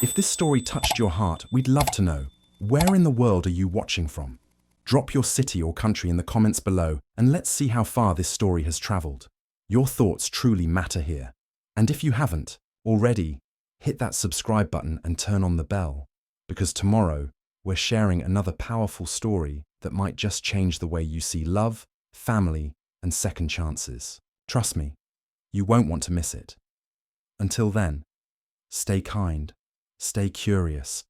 If this story touched your heart, we'd love to know, where in the world are you watching from? Drop your city or country in the comments below and let's see how far this story has traveled. Your thoughts truly matter here. And if you haven't already, hit that subscribe button and turn on the bell, because tomorrow we're sharing another powerful story that might just change the way you see love, family, and second chances. Trust me, you won't want to miss it. Until then, stay kind, stay curious,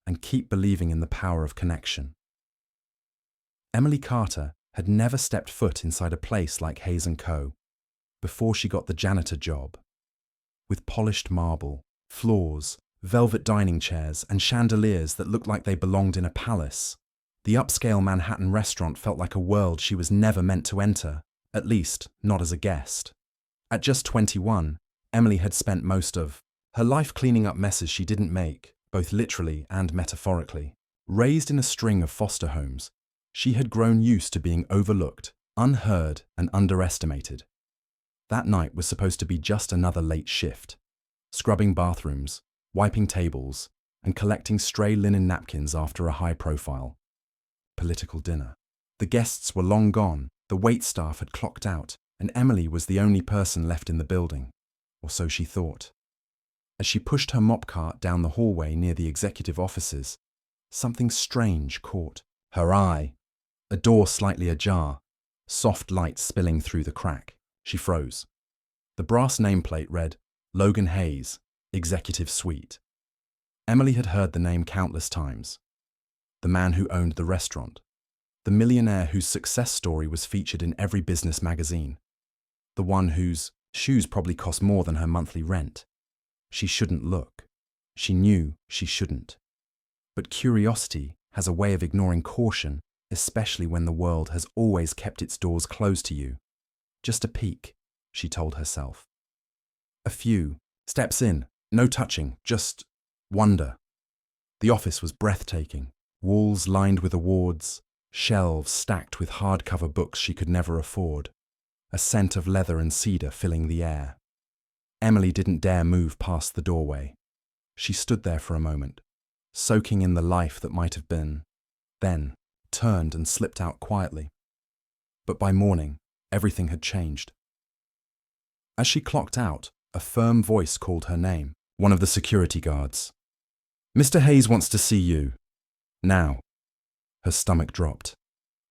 and keep believing in the power of connection. Emily Carter had never stepped foot inside a place like Hayes & Co. before she got the janitor job. With polished marble, floors, velvet dining chairs, and chandeliers that looked like they belonged in a palace, the upscale Manhattan restaurant felt like a world she was never meant to enter, at least not as a guest. At just 21, Emily had spent most of her life cleaning up messes she didn't make, both literally and metaphorically. Raised in a string of foster homes, she had grown used to being overlooked, unheard, and underestimated. That night was supposed to be just another late shift, scrubbing bathrooms, wiping tables, and collecting stray linen napkins after a high-profile political dinner. The guests were long gone, the waitstaff had clocked out, and Emily was the only person left in the building, or so she thought. As she pushed her mop cart down the hallway near the executive offices, something strange caught her eye. A door slightly ajar, soft light spilling through the crack. She froze. The brass nameplate read, "Logan Hayes, Executive Suite." Emily had heard the name countless times. The man who owned the restaurant. The millionaire whose success story was featured in every business magazine. The one whose shoes probably cost more than her monthly rent. She shouldn't look. She knew she shouldn't. But curiosity has a way of ignoring caution, especially when the world has always kept its doors closed to you. Just a peek, she told herself. A few steps in, no touching, just wonder. The office was breathtaking. Walls lined with awards, shelves stacked with hardcover books she could never afford, a scent of leather and cedar filling the air. Emily didn't dare move past the doorway. She stood there for a moment, soaking in the life that might have been, then turned and slipped out quietly. But by morning, everything had changed. As she clocked out, a firm voice called her name, one of the security guards. "Mr. Hayes wants to see you. Now." Her stomach dropped.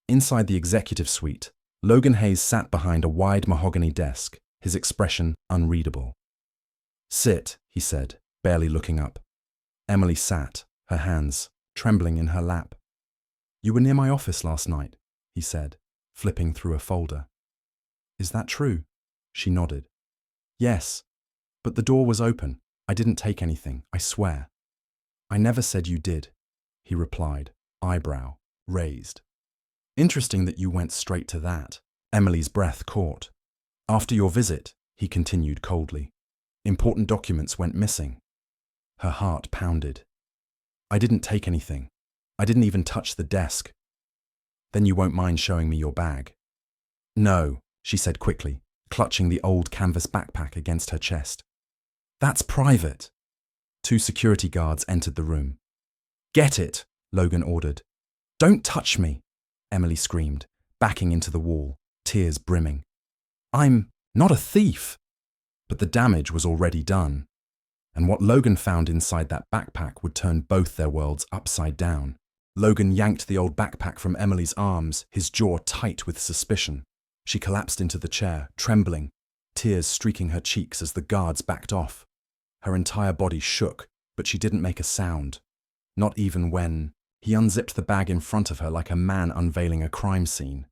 Inside the executive suite, Logan Hayes sat behind a wide mahogany desk, his expression unreadable. "Sit," he said, barely looking up. Emily sat, her hands trembling in her lap. "You were near my office last night," he said, flipping through a folder. "Is that true?" She nodded. "Yes, but the door was open. I didn't take anything, I swear." "I never said you did," he replied, eyebrow raised. "Interesting that you went straight to that." Emily's breath caught. "After your visit," he continued coldly, "important documents went missing." Her heart pounded. "I didn't take anything. I didn't even touch the desk." "Then you won't mind showing me your bag?" "No," she said quickly, clutching the old canvas backpack against her chest. "That's private." Two security guards entered the room. "Get it," Logan ordered. "Don't touch me," Emily screamed, backing into the wall, tears brimming. "I'm not a thief." But the damage was already done, and what Logan found inside that backpack would turn both their worlds upside down. Logan yanked the old backpack from Emily's arms, his jaw tight with suspicion. She collapsed into the chair, trembling, tears streaking her cheeks as the guards backed off. Her entire body shook, but she didn't make a sound, not even when he unzipped the bag in front of her like a man unveiling a crime scene.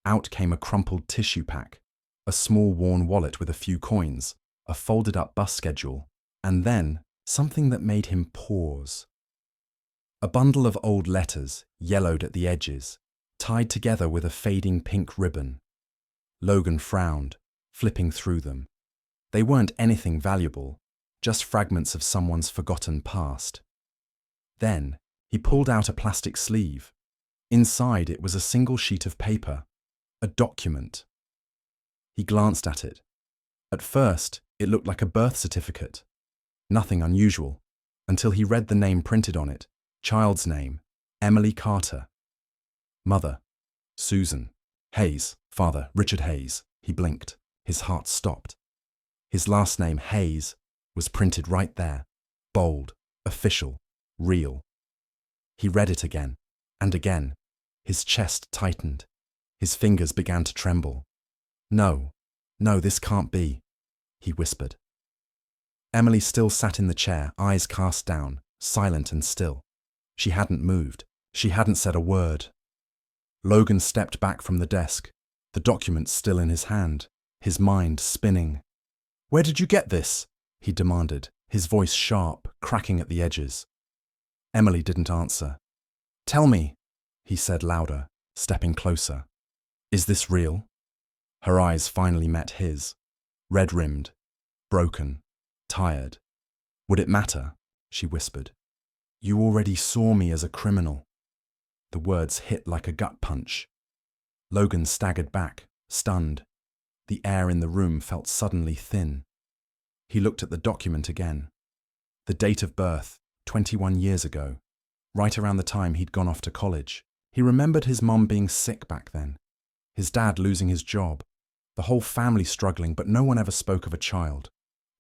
Out came a crumpled tissue pack, a small worn wallet with a few coins, a folded-up bus schedule, and then something that made him pause. A bundle of old letters, yellowed at the edges, tied together with a fading pink ribbon. Logan frowned, flipping through them. They weren't anything valuable, just fragments of someone's forgotten past. Then he pulled out a plastic sleeve. Inside it was a single sheet of paper, a document. He glanced at it. At first, it looked like a birth certificate. Nothing unusual. until he read the name printed on it. Child's name, Emily Carter. Mother, Susan. Hayes, father, Richard Hayes. He blinked. His heart stopped. His last name, Hayes, was printed right there. Bold, official, real. He read it again, and again. His chest tightened. His fingers began to tremble. No, this can't be, he whispered. Emily still sat in the chair, eyes cast down, silent and still. She hadn't moved. She hadn't said a word. Logan stepped back from the desk, the document still in his hand, his mind spinning. "Where did you get this?" he demanded, his voice sharp, cracking at the edges. Emily didn't answer. "Tell me," he said louder, stepping closer. "Is this real?" Her eyes finally met his, red-rimmed, broken, tired. "Would it matter?" she whispered. "You already saw me as a criminal." The words hit like a gut punch. Logan staggered back, stunned. The air in the room felt suddenly thin. He looked at the document again. The date of birth, 21 years ago, right around the time he'd gone off to college. He remembered his mom being sick back then, his dad losing his job, the whole family struggling, but no one ever spoke of a child.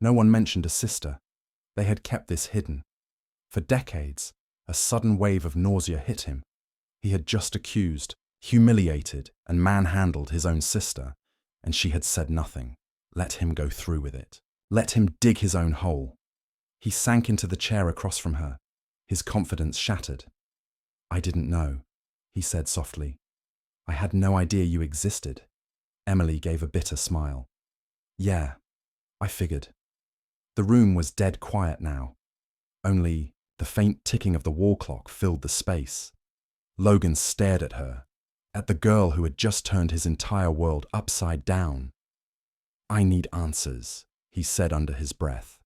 No one mentioned a sister. They had kept this hidden. For decades, a sudden wave of nausea hit him. He had just accused, humiliated, and manhandled his own sister, and she had said nothing. Let him go through with it. Let him dig his own hole. He sank into the chair across from her, his confidence shattered. "I didn't know," he said softly. "I had no idea you existed." Emily gave a bitter smile. "Yeah, I figured." The room was dead quiet now. Only the faint ticking of the wall clock filled the space. Logan stared at her, at the girl who had just turned his entire world upside down. "I need answers," he said under his breath.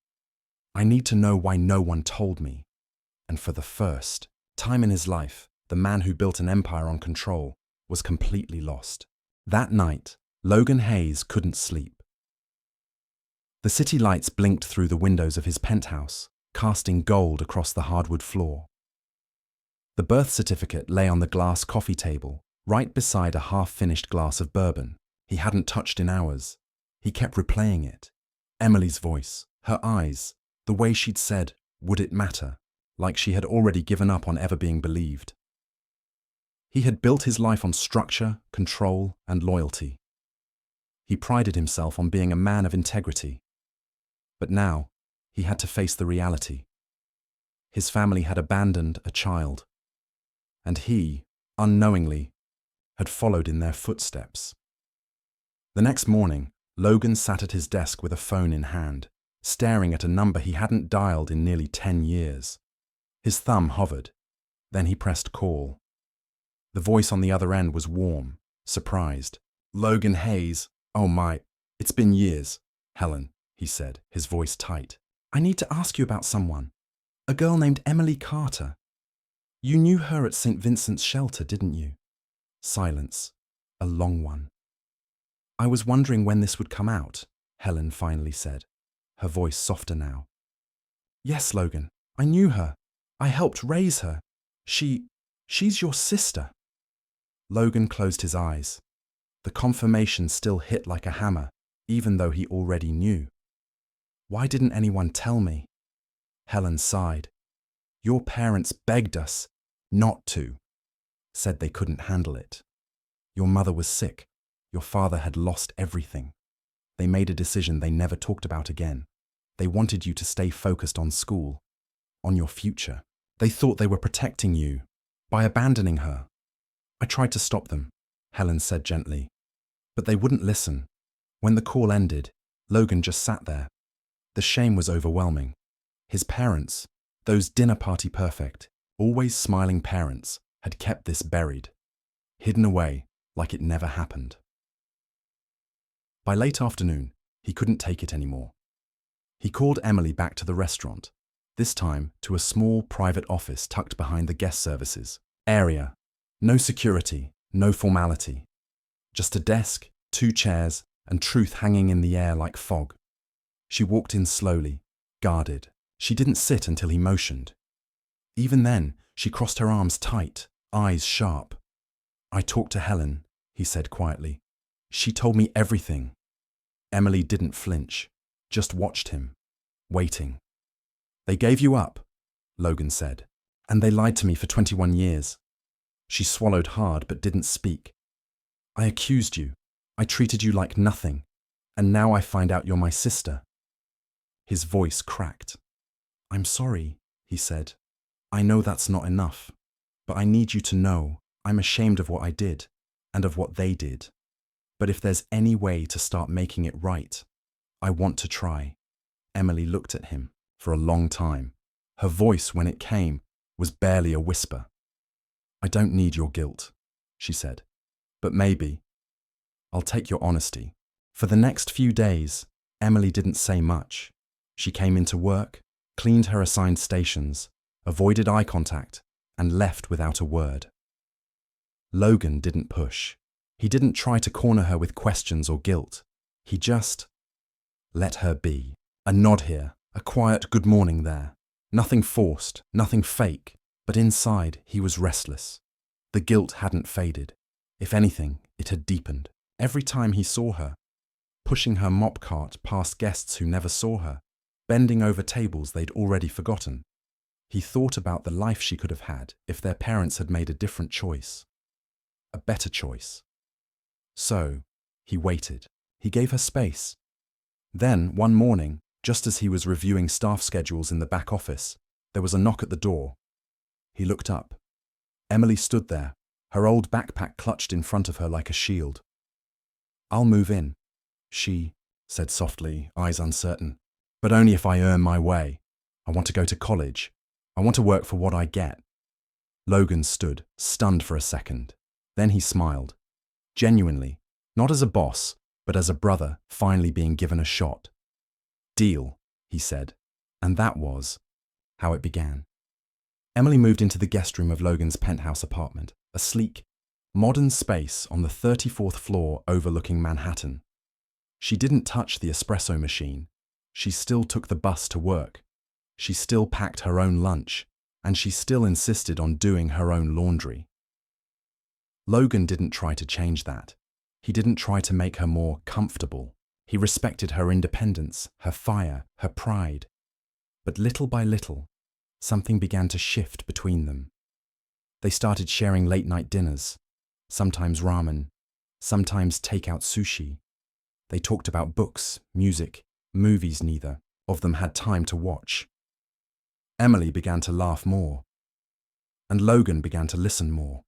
"I need to know why no one told me." And for the first time in his life, the man who built an empire on control was completely lost. That night, Logan Hayes couldn't sleep. The city lights blinked through the windows of his penthouse, casting gold across the hardwood floor. The birth certificate lay on the glass coffee table, right beside a half-finished glass of bourbon he hadn't touched in hours. He kept replaying it. Emily's voice, her eyes, the way she'd said, "Would it matter?" Like she had already given up on ever being believed. He had built his life on structure, control, and loyalty. He prided himself on being a man of integrity. But now, he had to face the reality. His family had abandoned a child, and he, unknowingly, had followed in their footsteps. The next morning, Logan sat at his desk with a phone in hand, staring at a number he hadn't dialed in nearly 10 years. His thumb hovered. Then he pressed call. The voice on the other end was warm, surprised. "Logan Hayes. Oh my, it's been years." "Helen," he said, his voice tight. "I need to ask you about someone. A girl named Emily Carter. You knew her at St. Vincent's shelter, didn't you?" Silence. A long one. "I was wondering when this would come out," Helen finally said, her voice softer now. "Yes, Logan, I knew her. I helped raise her. She's your sister." Logan closed his eyes. The confirmation still hit like a hammer, even though he already knew. "Why didn't anyone tell me?" Helen sighed. "Your parents begged us not to. Said they couldn't handle it. Your mother was sick. Your father had lost everything. They made a decision they never talked about again. They wanted you to stay focused on school, on your future. They thought they were protecting you by abandoning her." "I tried to stop them," Helen said gently. "But they wouldn't listen." When the call ended, Logan just sat there. The shame was overwhelming. His parents, those dinner party perfect, always smiling parents, had kept this buried, hidden away like it never happened. By late afternoon, he couldn't take it anymore. He called Emily back to the restaurant, this time to a small private office tucked behind the guest services area. No security, no formality. Just a desk, 2 chairs, and truth hanging in the air like fog. She walked in slowly, guarded, She didn't sit until he motioned. Even then, she crossed her arms tight, eyes sharp. "I talked to Helen," he said quietly. "She told me everything." Emily didn't flinch, just watched him, waiting. "They gave you up," Logan said, "and they lied to me for 21 years. She swallowed hard but didn't speak. "I accused you. I treated you like nothing. And now I find out you're my sister." His voice cracked. "I'm sorry," he said. "I know that's not enough. But I need you to know I'm ashamed of what I did and of what they did. But if there's any way to start making it right, I want to try." Emily looked at him for a long time. Her voice, when it came, was barely a whisper. "I don't need your guilt," she said. "But maybe. I'll take your honesty." For the next few days, Emily didn't say much. She came into work, cleaned her assigned stations, avoided eye contact, and left without a word. Logan didn't push. He didn't try to corner her with questions or guilt. He just let her be. A nod here, a quiet good morning there. Nothing forced, nothing fake, but inside he was restless. The guilt hadn't faded. If anything, it had deepened. Every time he saw her, pushing her mop cart past guests who never saw her, bending over tables they'd already forgotten, he thought about the life she could have had if their parents had made a different choice. A better choice. So, he waited. He gave her space. Then, one morning, just as he was reviewing staff schedules in the back office, there was a knock at the door. He looked up. Emily stood there, her old backpack clutched in front of her like a shield. "I'll move in," she said softly, eyes uncertain. "But only if I earn my way. I want to go to college. I want to work for what I get." Logan stood, stunned for a second. Then he smiled. Genuinely, not as a boss, but as a brother finally being given a shot. "Deal," he said. And that was how it began. Emily moved into the guest room of Logan's penthouse apartment, a sleek, modern space on the 34th floor overlooking Manhattan. She didn't touch the espresso machine. She still took the bus to work. She still packed her own lunch, and she still insisted on doing her own laundry. Logan didn't try to change that. He didn't try to make her more comfortable. He respected her independence, her fire, her pride. But little by little, something began to shift between them. They started sharing late-night dinners, sometimes ramen, sometimes take-out sushi. They talked about books, music, movies neither of them had time to watch. Emily began to laugh more, and Logan began to listen more.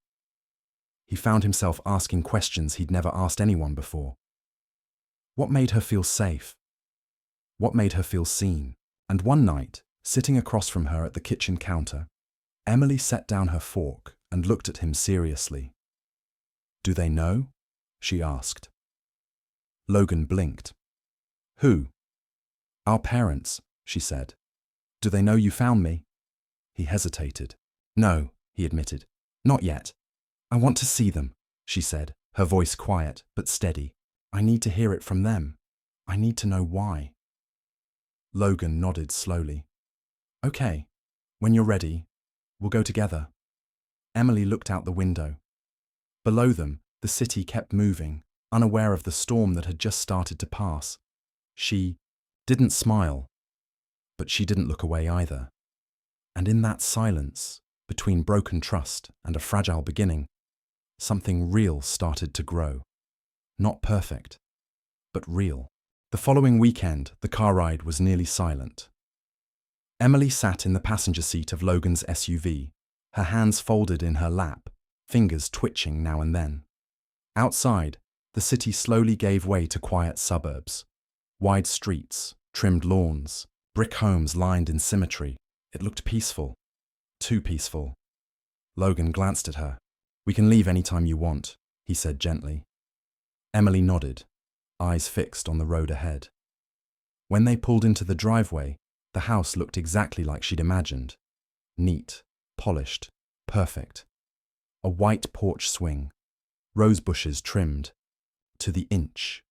He found himself asking questions he'd never asked anyone before. What made her feel safe? What made her feel seen? And one night, sitting across from her at the kitchen counter, Emily set down her fork and looked at him seriously. "Do they know?" she asked. Logan blinked. "Who?" "Our parents," she said. "Do they know you found me?" He hesitated. "No," he admitted. "Not yet. I want to see them," she said, her voice quiet but steady. "I need to hear it from them. I need to know why." Logan nodded slowly. "Okay, when you're ready, we'll go together." Emily looked out the window. Below them, the city kept moving, unaware of the storm that had just started to pass. She didn't smile, but she didn't look away either. And in that silence, between broken trust and a fragile beginning, something real started to grow. Not perfect, but real. The following weekend, the car ride was nearly silent. Emily sat in the passenger seat of Logan's SUV, her hands folded in her lap, fingers twitching now and then. Outside, the city slowly gave way to quiet suburbs. Wide streets, trimmed lawns, brick homes lined in symmetry. It looked peaceful. Too peaceful. Logan glanced at her. "We can leave any time you want," he said gently. Emily nodded, eyes fixed on the road ahead. When they pulled into the driveway, the house looked exactly like she'd imagined. Neat, polished, perfect. A white porch swing, rose bushes trimmed to the inch.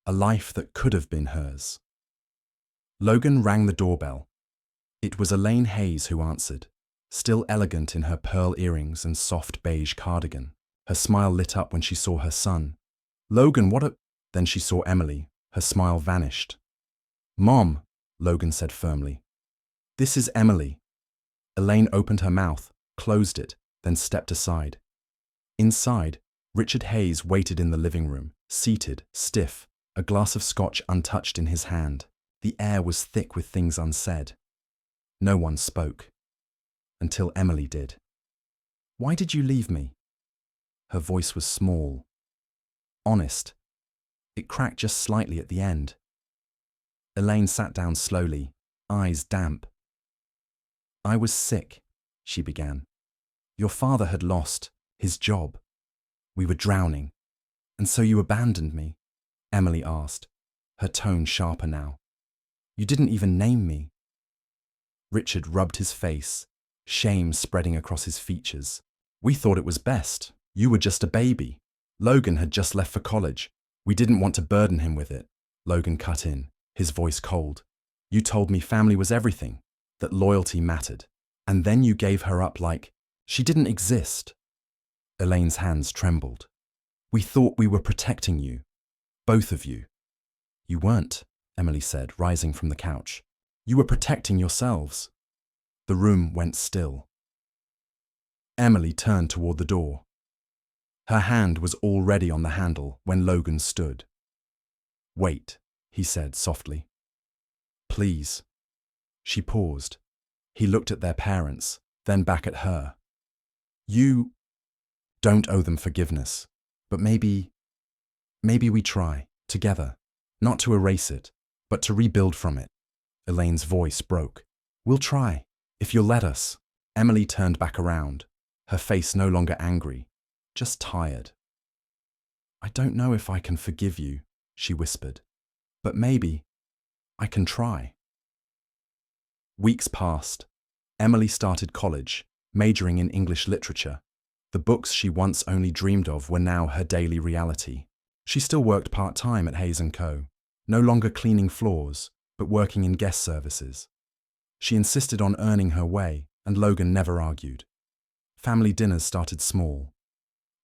A life that could have been hers. Logan rang the doorbell. It was Elaine Hayes who answered, still elegant in her pearl earrings and soft beige cardigan. Her smile lit up when she saw her son. "Logan, what a—" Then she saw Emily. Her smile vanished. "Mom," Logan said firmly. "This is Emily." Elaine opened her mouth, closed it, then stepped aside. Inside, Richard Hayes waited in the living room, seated, stiff, a glass of scotch untouched in his hand. The air was thick with things unsaid. No one spoke. Until Emily did. "Why did you leave me?" Her voice was small. Honest. It cracked just slightly at the end. Elaine sat down slowly, eyes damp. "I was sick," she began. "Your father had lost his job. We were drowning. And so you abandoned me?" Emily asked, her tone sharper now. "You didn't even name me." Richard rubbed his face, shame spreading across his features. "We thought it was best. You were just a baby. Logan had just left for college. We didn't want to burden him with it." Logan cut in, his voice cold. "You told me family was everything, that loyalty mattered. And then you gave her up like she didn't exist." Elaine's hands trembled. "We thought we were protecting you. Both of you." "You weren't," Emily said, rising from the couch. "You were protecting yourselves." The room went still. Emily turned toward the door. Her hand was already on the handle when Logan stood. "Wait," he said softly. "Please." She paused. He looked at their parents, then back at her. "You don't owe them forgiveness, but maybe we try, together, not to erase it, but to rebuild from it." Elaine's voice broke. "We'll try, if you'll let us." Emily turned back around, her face no longer angry, just tired. "I don't know if I can forgive you," she whispered, "but maybe I can try." Weeks passed. Emily started college, majoring in English literature. The books she once only dreamed of were now her daily reality. She still worked part-time at Hayes & Co., no longer cleaning floors, but working in guest services. She insisted on earning her way, and Logan never argued. Family dinners started small,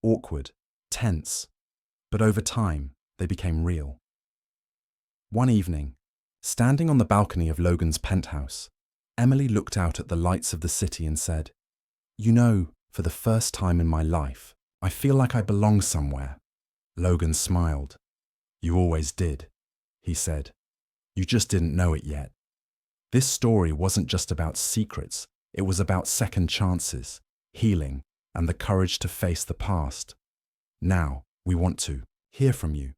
awkward, tense, but over time, they became real. One evening, standing on the balcony of Logan's penthouse, Emily looked out at the lights of the city and said, "You know, for the first time in my life, I feel like I belong somewhere." Logan smiled. "You always did," he said. "You just didn't know it yet." This story wasn't just about secrets, it was about second chances, healing, and the courage to face the past. Now, we want to hear from you.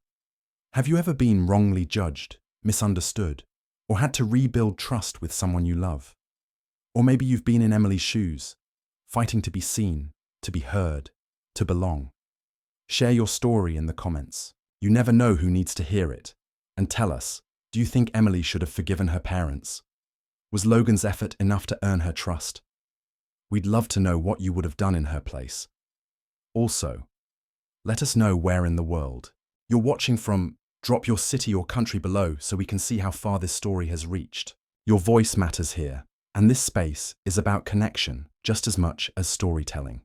Have you ever been wrongly judged, misunderstood, or had to rebuild trust with someone you love? Or maybe you've been in Emily's shoes, fighting to be seen, to be heard, to belong. Share your story in the comments. You never know who needs to hear it. And tell us, do you think Emily should have forgiven her parents? Was Logan's effort enough to earn her trust? We'd love to know what you would have done in her place. Also, let us know where in the world you're watching from. Drop your city or country below so we can see how far this story has reached. Your voice matters here, and this space is about connection just as much as storytelling.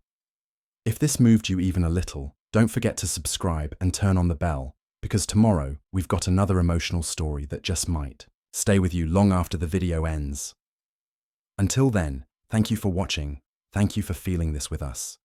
If this moved you even a little, don't forget to subscribe and turn on the bell, because tomorrow we've got another emotional story that just might stay with you long after the video ends. Until then, thank you for watching. Thank you for feeling this with us.